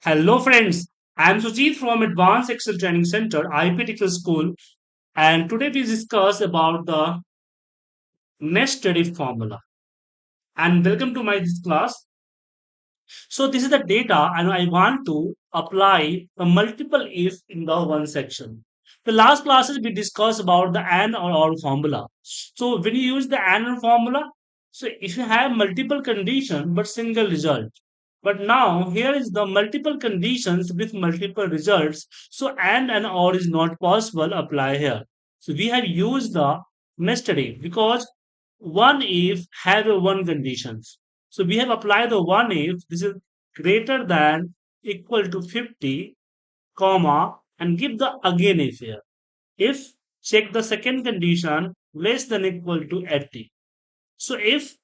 Hello, friends. I am Sujeet from Advanced Excel Training Center, IP Technical School, and today we discuss about the nested if formula. And welcome to my this class. So this is the data, and I want to apply the multiple if in the one section. The last classes we discussed about the and or formula. So when you use the and or formula, so if you have multiple condition but single result. But now here is the multiple conditions with multiple results. So and or is not possible apply here. So we have used the nested if because one if have a one conditions. So we have applied the one if this is greater than equal to 50, comma, and give the again if here. If check the second condition less than equal to 80. So if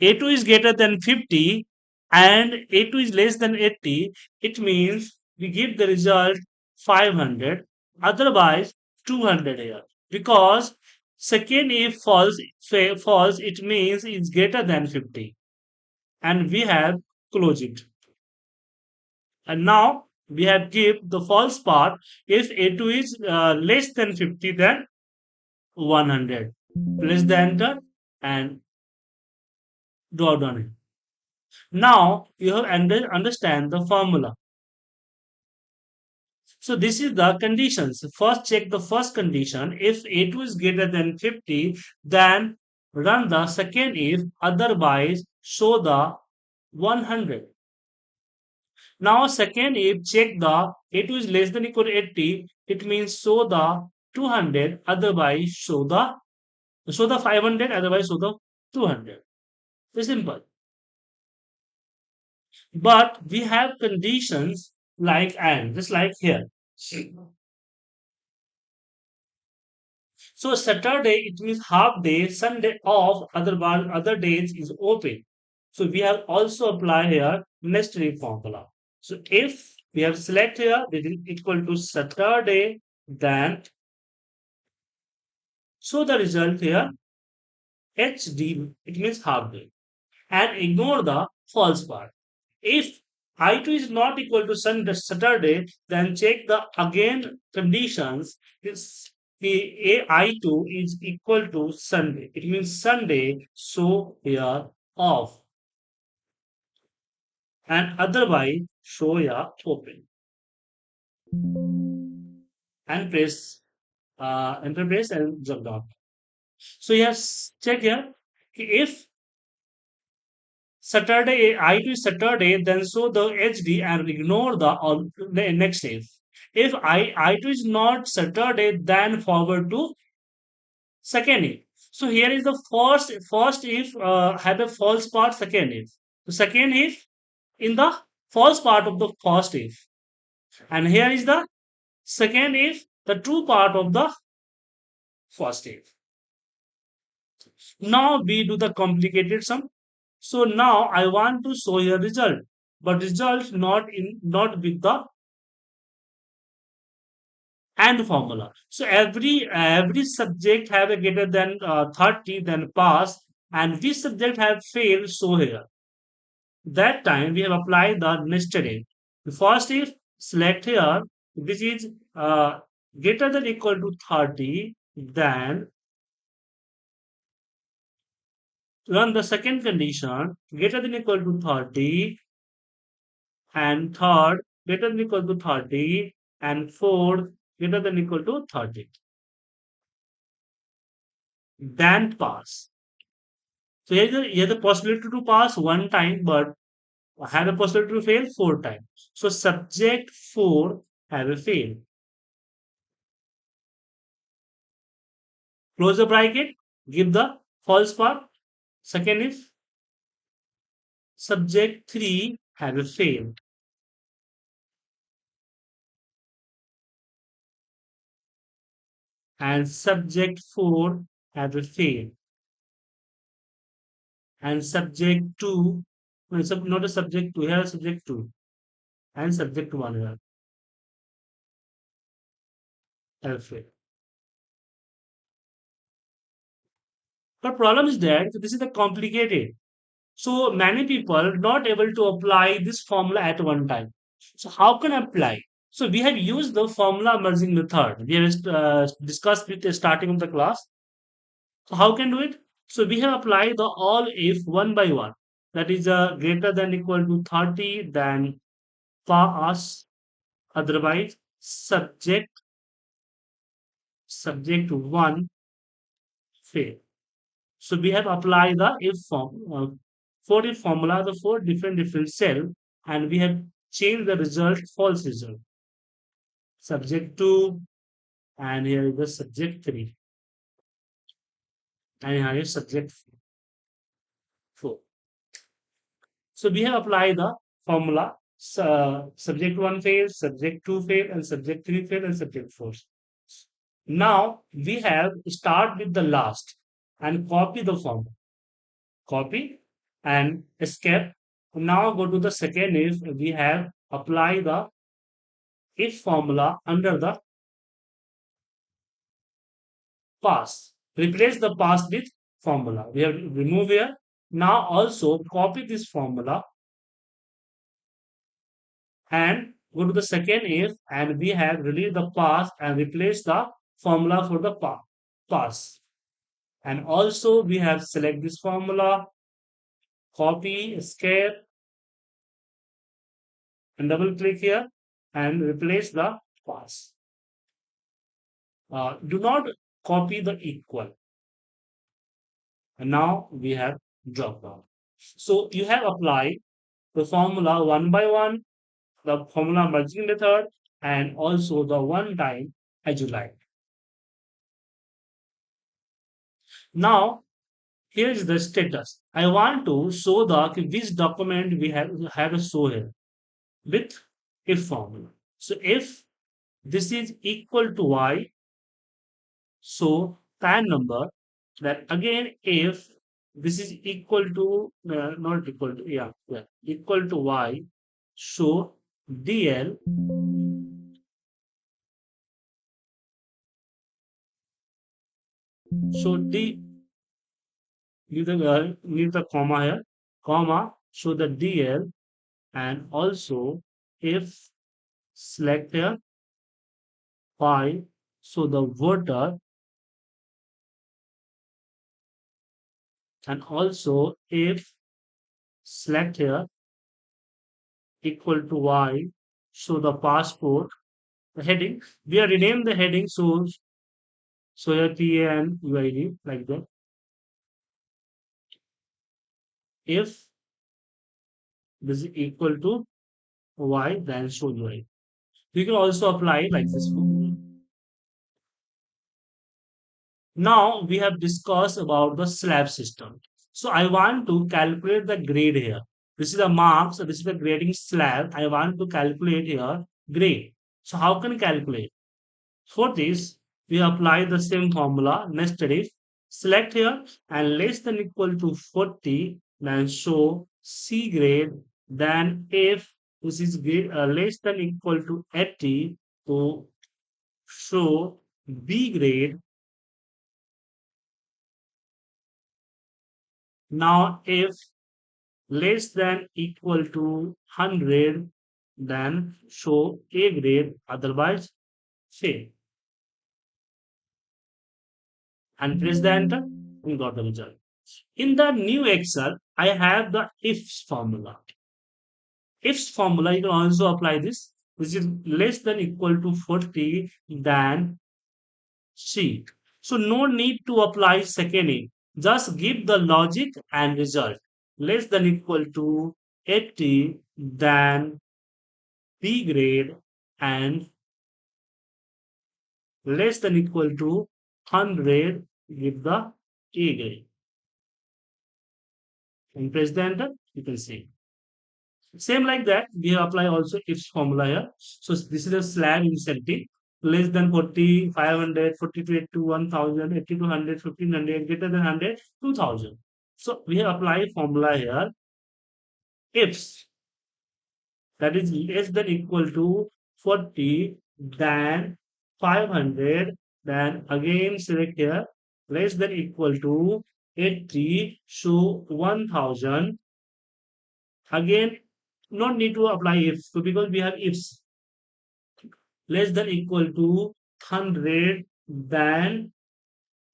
A2 is greater than 50 and A2 is less than 80, it means we give the result 500, otherwise 200 here. Because second if false, it means it's greater than 50. And we have closed it. And now we have give the false part if A2 is less than 50 then 100. Press the enter and draw down it. Now you have understand the formula. So this is the conditions. First check the first condition. If A2 is greater than 50, then run the second if, otherwise show the 100. Now second if check the A2 is less than equal to 80, it means show the 200, otherwise show the 500, otherwise show the 200. It's simple. But we have conditions like and, just like here. So Saturday it means half day, Sunday off, other days is open. So we have also apply here nested formula. So if we have select here that is equal to Saturday, then so the result here HD it means half day and ignore the false part. If I2 is not equal to Sunday, Saturday, then check the again conditions. Is the I2 is equal to Sunday. It means Sunday, so here off. And otherwise, show here open. And press enter press and jump down. So yes, check here. If Saturday, I2 is Saturday, then show the HD and ignore the next if. If I2 is not Saturday, then forward to second if. So here is the first if have a false part, second if. The second if in the false part of the first if. And here is the second if, the true part of the first if. Now we do the complicated sum. So now I want to show your result, but result not with the and formula. So every subject have a greater than 30 then pass, and which subject have failed so here. That time we have applied the nested if. The first if select here, which is greater than equal to 30, then run the second condition greater than equal to 30 and third greater than equal to 30 and fourth greater than equal to 30. Then pass. So here's the possibility to pass one time, but have a possibility to fail four times. So subject four have a fail. Close the bracket, give the false part. Second if subject three have a fail. And subject four have a fail. And subject two, no, not a subject two, here a subject two. And subject one here have fail. But problem is that this is the complicated. So many people not able to apply this formula at one time. So how can I apply? So we have used the formula merging method. We have discussed with the starting of the class. So how can do it? So we have applied the all if one by one. That is greater than equal to 30 than pass. Otherwise, subject one fail. So we have applied the if for if formula, the four different cell, and we have changed the result false result. Subject two, and here is the subject three, and here is subject four. So we have applied the formula. Subject one fails, subject two fail, and subject three fail, and subject four. Now we have start with the last and copy the formula. Copy and escape. Now go to the second if we have apply the if formula under the past. Replace the past with formula. We have remove here. Now also copy this formula and go to the second if and we have released the past and replace the formula for the past. And also we have select this formula, copy, escape, and double click here and replace the past. Do not copy the equal. And now we have drop down. So you have applied the formula one by one, the formula merging method, and also the one time as you like. Now here is the status. I want to show the which document we have to show here with if formula. So if this is equal to y, so PAN number, that again if this is equal to not equal to equal to y, so dl, so d need the comma here, comma, so the dl, and also if select here y, so the voter, and also if select here equal to y, so the passport, the heading, we are rename the heading, so here TA and UID like that. If this is equal to y, then show UID. You can also apply it like this. Now we have discussed about the slab system. So I want to calculate the grade here. This is the marks, so this is the grading slab. I want to calculate here grade. So how can I calculate? For this, we apply the same formula, nested if. Select here and less than equal to 40, then show C grade. Then if this is less than equal to 80, to show B grade. Now if less than equal to 100, then show A grade, otherwise fail. And press the enter, we got the result. In the new Excel, I have the ifs formula. Ifs formula, you can also apply this, which is less than equal to 40 than C. So no need to apply second if. Just give the logic and result. Less than equal to 80 than B grade and less than equal to 100 give the A grade. And press the enter, you can see. Same like that, we apply also if formula here. So this is a slab incentive. Less than 40, 500, 40 to 80 to 1000, 80 to 100, 1500, greater than 100, 2000. So we have applied formula here. Ifs, that is less than equal to 40, then 500, then again select here, less than equal to 80, so 1000, again not need to apply if, so because we have ifs. Less than equal to 100 than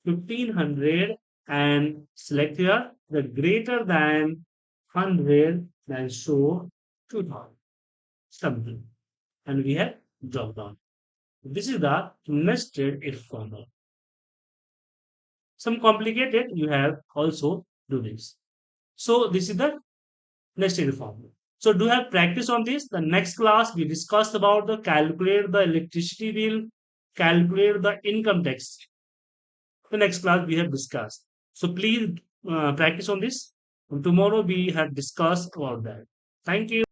1500, and select here the greater than 100 then show 2000 something, and we have drop down. This is the nested if formula. Some complicated you have also do this. So this is the nested if formula. So do you have practice on this? The next class we discussed about the calculate the electricity bill, calculate the income tax. The next class we have discussed. So please practice on this. And tomorrow we have discussed about that. Thank you.